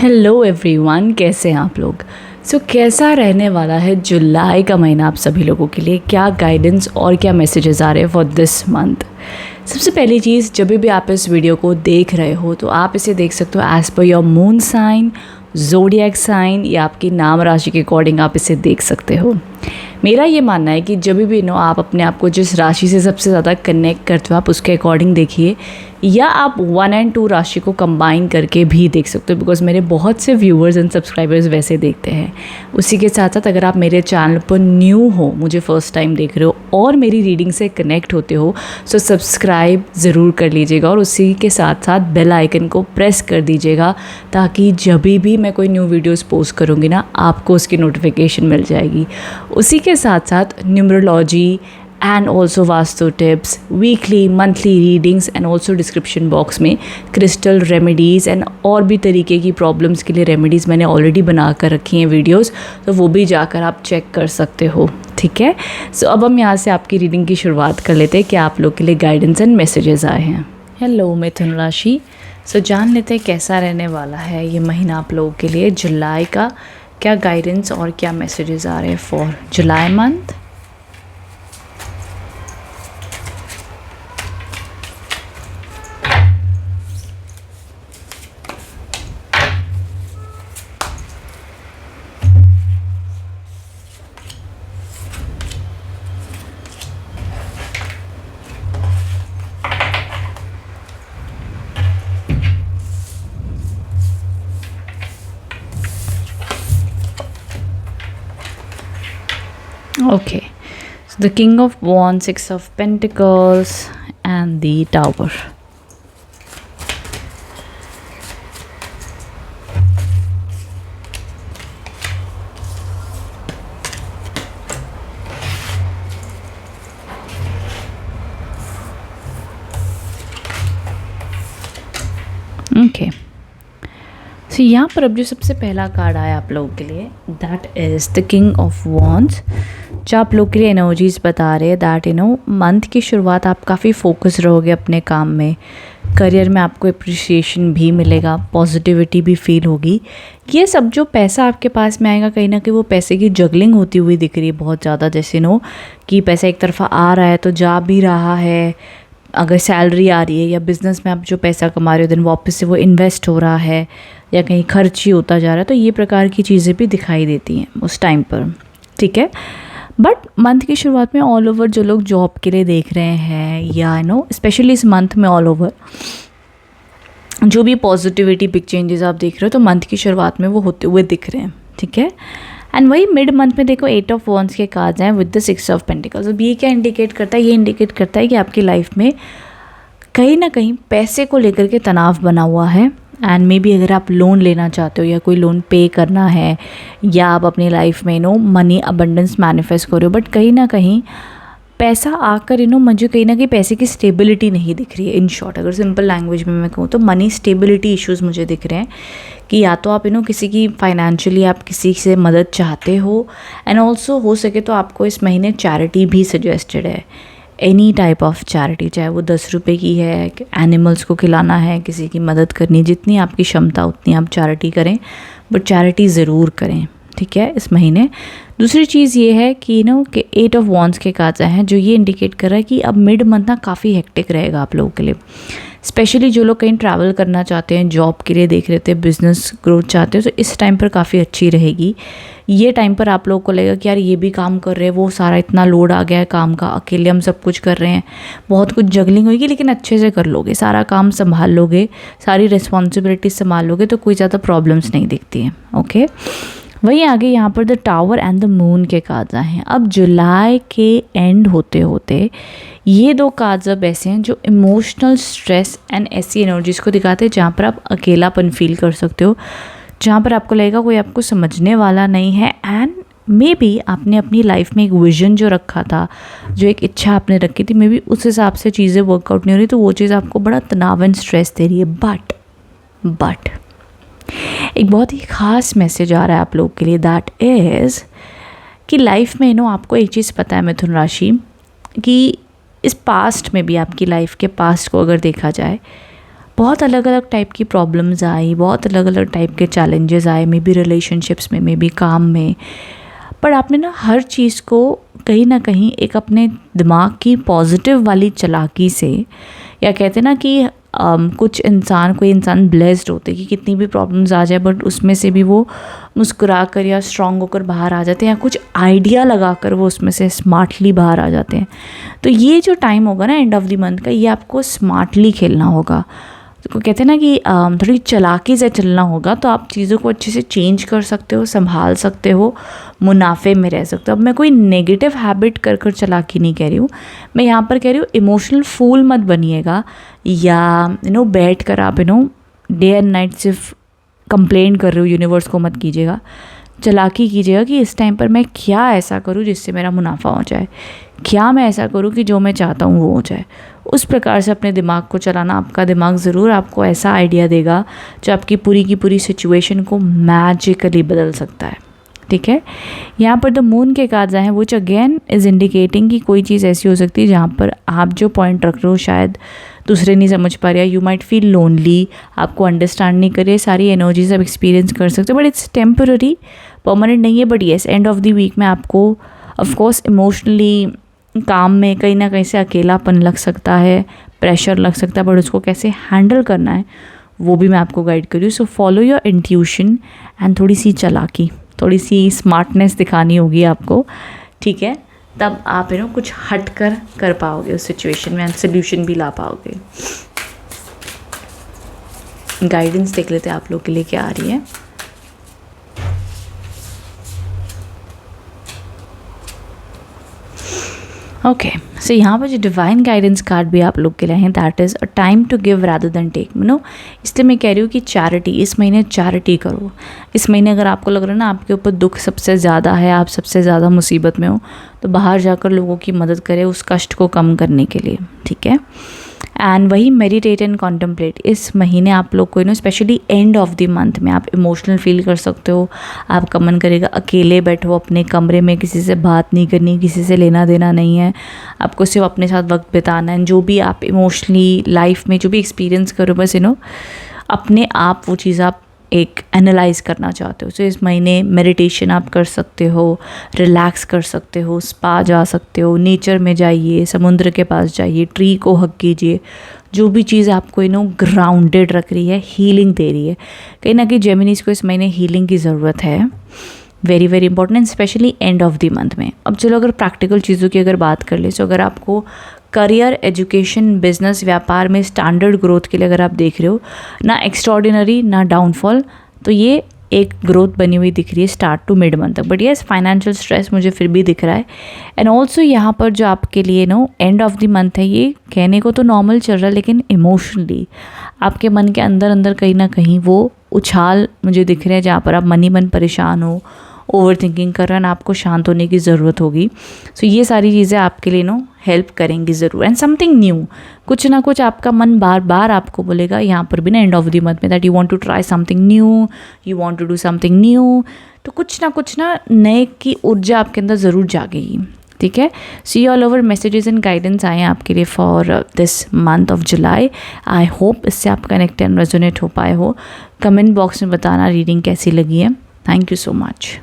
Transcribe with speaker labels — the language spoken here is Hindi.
Speaker 1: हेलो एवरीवन, कैसे हैं आप लोग। कैसा रहने वाला है जुलाई का महीना आप सभी लोगों के लिए, क्या गाइडेंस और क्या मैसेजेस आ रहे हैं फॉर दिस मंथ। सबसे पहली चीज़, जब भी आप इस वीडियो को देख रहे हो तो आप इसे देख सकते हो as per your moon sign, zodiac sign या आपकी नाम राशि के अकॉर्डिंग आप इसे देख सकते हो। मेरा ये मानना है कि जब भी आप अपने आप को जिस राशि से सबसे ज़्यादा कनेक्ट करते हो आप उसके अकॉर्डिंग देखिए, या आप 1 और 2 राशि को कंबाइन करके भी देख सकते हो, बिकॉज मेरे बहुत से व्यूअर्स एंड सब्सक्राइबर्स वैसे देखते हैं। उसी के साथ साथ अगर आप मेरे चैनल पर न्यू हो, मुझे फ़र्स्ट टाइम देख रहे हो और मेरी रीडिंग से कनेक्ट होते हो, सो सब्सक्राइब ज़रूर कर लीजिएगा और उसी के साथ साथ बेल आइकन को प्रेस कर दीजिएगा, ताकि जब भी मैं कोई न्यू वीडियोज़ पोस्ट करूँगी ना, आपको उसकी नोटिफिकेशन मिल जाएगी। उसी के साथ साथ numerology and also vastu tips, weekly monthly readings and also description box में क्रिस्टल रेमेडीज़ एंड और भी तरीके की प्रॉब्लम्स के लिए रेमेडीज़ मैंने ऑलरेडी बना कर रखी हैं वीडियोस, तो वो भी जाकर आप चेक कर सकते हो। ठीक है, अब हम यहाँ से आपकी रीडिंग की शुरुआत कर लेते हैं कि आप लोग के लिए गाइडेंस एंड मैसेजेस आए हैं। हेलो मिथुन राशि, जान लेते हैं कैसा रहने वाला है ये महीना आप लोगों के लिए जुलाई का, क्या गाइडेंस और क्या मैसेजेस आ रहे हैं for July month. Okay, so the King of Wands, 6 of Pentacles and the Tower. Okay. So यहाँ पर अब जो सबसे पहला कार्ड आया आप लोगों के लिए, that is the king of wands, जो आप लोग के लिए एनर्जीज बता रहे हैं दैट मंथ की शुरुआत आप काफ़ी फोकस रहोगे अपने काम में, करियर में आपको अप्रिसिएशन भी मिलेगा, पॉजिटिविटी भी फील होगी। ये सब जो पैसा आपके पास में आएगा, कहीं ना कहीं वो पैसे की जगलिंग होती हुई दिख रही है बहुत ज़्यादा, जैसे कि पैसा एक तरफा आ रहा है तो जा भी रहा है, अगर सैलरी आ रही है या बिज़नेस में आप जो पैसा कमा रहे हो देन वापस से वो इन्वेस्ट हो रहा है या कहीं खर्च ही होता जा रहा है, तो ये प्रकार की चीज़ें भी दिखाई देती हैं उस टाइम पर। ठीक है, बट मंथ की शुरुआत में ऑल ओवर जो लोग जॉब के लिए देख रहे हैं या स्पेशली इस मंथ में ऑल ओवर जो भी पॉजिटिविटी बिग चेंजेस आप देख रहे हो, तो मंथ की शुरुआत में वो होते हुए दिख रहे हैं। ठीक है, एंड वही मिड मंथ में देखो 8 ऑफ वॉन्ड्स के कार्ड्स हैं विद द 6 ऑफ पेंटिकल्स। अब ये क्या इंडिकेट करता है, ये इंडिकेट करता है कि आपकी लाइफ में कहीं ना कहीं पैसे को लेकर के तनाव बना हुआ है, एंड मे बी अगर आप लोन लेना चाहते हो या कोई लोन पे करना है या आप अपनी लाइफ में मनी अबंडेंस मैनिफेस्ट कर रहे हो, बट कहीं ना कहीं पैसा आकर मुझे कहीं ना कहीं पैसे की स्टेबिलिटी नहीं दिख रही है। इन शॉर्ट अगर सिंपल लैंग्वेज में मैं कहूँ तो मनी स्टेबिलिटी इश्यूज़ मुझे दिख रहे हैं कि या तो आप किसी की फाइनेंशियली आप किसी से मदद चाहते हो, एंड ऑल्सो हो सके तो आपको इस महीने चैरिटी भी सजेस्टेड है, एनी टाइप ऑफ चैरिटी, चाहे वो 10 रुपये की है, एनिमल्स को खिलाना है, किसी की मदद करनी, जितनी आपकी क्षमता उतनी आप चैरिटी करें, बट चैरिटी ज़रूर करें। ठीक है, इस महीने। दूसरी चीज़ ये है कि कि 8 ऑफ वॉन्ड्स के कार्ड्स हैं जो ये इंडिकेट कर रहा है कि अब मिड मंथ ना काफ़ी हेक्टिक रहेगा आप लोगों के लिए, स्पेशली जो लोग कहीं ट्रैवल करना चाहते हैं, जॉब के लिए देख रहे थे, बिजनेस ग्रोथ चाहते हो, तो इस टाइम पर काफ़ी अच्छी रहेगी। ये टाइम पर आप लोगों को लगेगा कि यार ये भी काम कर रहे हैं, वो सारा इतना लोड आ गया है काम का, अकेले हम सब कुछ कर रहे हैं, बहुत कुछ जगलिंग होगी, लेकिन अच्छे से कर लोगे, सारा काम संभाल लोगे, सारी रिस्पॉन्सिबिलिटी संभाल लोगे, तो कोई ज़्यादा प्रॉब्लम्स नहीं दिखती हैं। ओके, वहीं आगे यहाँ पर the tower and the moon के कार्ड्स आए हैं। अब जुलाई के एंड होते होते ये 2 कार्ड्स अब ऐसे हैं जो इमोशनल स्ट्रेस एंड ऐसी एनर्जीज़ को दिखाते हैं जहाँ पर आप अकेलापन फील कर सकते हो, जहाँ पर आपको लगेगा कोई आपको समझने वाला नहीं है, एंड मे बी आपने अपनी लाइफ में एक विजन जो रखा था, जो एक इच्छा आपने रखी थी, मे बी उस हिसाब से चीज़ें वर्कआउट नहीं हो रही, तो वो चीज़ आपको बड़ा तनाव एंड स्ट्रेस दे रही है। बट एक बहुत ही ख़ास मैसेज आ रहा है आप लोग के लिए, दैट इज़ कि लाइफ में आपको एक चीज़ पता है मिथुन राशि, कि इस पास्ट में भी आपकी लाइफ के पास्ट को अगर देखा जाए, बहुत अलग अलग टाइप की प्रॉब्लम्स आई, बहुत अलग अलग टाइप के चैलेंजेस आए, मे बी रिलेशनशिप्स में, मे बी काम में, पर आपने ना हर चीज़ को कहीं ना कहीं एक अपने दिमाग की पॉजिटिव वाली चालाकी से, या कहते हैं ना कि कोई इंसान ब्लेस्ड होते कि कितनी भी प्रॉब्लम्स आ जाए बट उसमें से भी वो मुस्कुरा कर या स्ट्रॉन्ग होकर बाहर आ जाते हैं, या कुछ आइडिया लगा कर वो उसमें से स्मार्टली बाहर आ जाते हैं। तो ये जो टाइम होगा ना एंड ऑफ द मंथ का, ये आपको स्मार्टली खेलना होगा। तो कहते हैं ना कि थोड़ी चालाकी से चलना होगा, तो आप चीज़ों को अच्छे से चेंज कर सकते हो, संभाल सकते हो, मुनाफे में रह सकते हो। अब मैं कोई नेगेटिव हैबिट कर चालाकी नहीं कह रही हूँ, मैं यहाँ पर कह रही हूँ इमोशनल फूल मत बनिएगा, या बैठ कर आप डे एंड नाइट सिर्फ कंप्लेन कर रहे हो यूनिवर्स को मत कीजिएगा। चालाकी कीजिएगा कि इस टाइम पर मैं क्या ऐसा करूँ जिससे मेरा मुनाफा हो जाए, क्या मैं ऐसा करूँ कि जो मैं चाहता हूँ वो हो जाए। उस प्रकार से अपने दिमाग को चलाना, आपका दिमाग ज़रूर आपको ऐसा आइडिया देगा जो आपकी पूरी की पूरी सिचुएशन को मैजिकली बदल सकता है। ठीक है, यहाँ पर द मून के कार्ड्स आए हैं, विच अगेन इज़ इंडिकेटिंग कि कोई चीज़ ऐसी हो सकती है जहाँ पर आप जो पॉइंट रख रहे हो शायद दूसरे नहीं समझ पा रहे, यू माइट फील लोनली, आपको अंडरस्टैंड नहीं करे, सारी एनर्जीज आप एक्सपीरियंस कर सकते हो, बट इट्स टेम्पररी, परमानेंट नहीं है। But yes, end of the week में आपको ऑफकोर्स इमोशनली काम में कहीं ना कहीं से अकेलापन लग सकता है, प्रेशर लग सकता है, बट उसको कैसे हैंडल करना है वो भी मैं आपको गाइड करूँ। So follow your intuition and थोड़ी सी चालाकी, थोड़ी सी स्मार्टनेस दिखानी होगी आपको। ठीक है, तब आप कुछ हट कर पाओगे उस सिचुएशन में एंड सोल्यूशन भी ला पाओगे। गाइडेंस देख लेते हैं आप लोग के लिए क्या आ रही है। ओके, सो यहाँ पर जो डिवाइन गाइडेंस कार्ड भी आप लोग के लिए हैं, that is a time to give rather than take. इसलिए मैं कह रही हूँ कि चैरिटी, इस महीने चैरिटी करो। इस महीने अगर आपको लग रहा है ना आपके ऊपर दुख सबसे ज़्यादा है, आप सबसे ज़्यादा मुसीबत में हो, तो बाहर जाकर लोगों की मदद करें उस कष्ट को कम करने के लिए। ठीक है, एंड वही मेडिटेट एंड कॉन्टम्पलेट। इस महीने आप लोग को specially and of the month में आप इमोशनल फील कर सकते हो। आपका मन करेगा अकेले बैठो अपने कमरे में, किसी से बात नहीं करनी, किसी से लेना देना नहीं है, आपको सिर्फ अपने साथ वक्त बिताना है। जो भी आप इमोशनली लाइफ में जो भी एक्सपीरियंस करो, बस अपने आप वो चीज़ आप एक एनालाइज करना चाहते हो। सो इस महीने मेडिटेशन आप कर सकते हो, रिलैक्स कर सकते हो, स्पा जा सकते हो, नेचर में जाइए, समुद्र के पास जाइए, ट्री को हग कीजिए। जो भी चीज़ आपको ग्राउंडेड रख रही है, हीलिंग दे रही है। कहीं ना कहीं जेमिनीज को इस महीने हीलिंग की ज़रूरत है, very very important, specially and of the month में। अब चलो अगर प्रैक्टिकल चीज़ों की अगर बात कर ले, तो अगर आपको करियर, एजुकेशन, बिजनेस, व्यापार में स्टैंडर्ड ग्रोथ के लिए अगर आप देख रहे हो, ना एक्स्ट्रॉर्डिनरी ना डाउनफॉल, तो ये एक ग्रोथ बनी हुई दिख रही है स्टार्ट टू मिड मंथ तक। बट येस, फाइनेंशियल स्ट्रेस मुझे फिर भी दिख रहा है। एंड ऑल्सो यहाँ पर जो आपके लिए एंड ऑफ द मंथ है, ये कहने को तो नॉर्मल चल रहा है, लेकिन इमोशनली आपके मन के अंदर अंदर कहीं ना कहीं वो उछाल मुझे दिख रहे हैं, जहाँ पर आप मन ही मन परेशान हो, ओवर थिंकिंग कर रहे हैं, आपको शांत होने की ज़रूरत होगी। सो ये सारी चीज़ें आपके लिए हेल्प करेंगी ज़रूर। एंड समथिंग न्यू, कुछ ना कुछ आपका मन बार बार आपको बोलेगा यहाँ पर भी ना एंड ऑफ द मंथ में, that you want to try something new, you want to do something new. तो कुछ ना नए की ऊर्जा आपके अंदर ज़रूर जागेगी। ठीक है, see all over messages and guidance आए हैं आपके लिए for this month of July. I hope इससे आप कनेक्ट एंड रेजोनेट हो पाए हो। कमेंट बॉक्स में बताना रीडिंग कैसी लगी है। Thank you so much.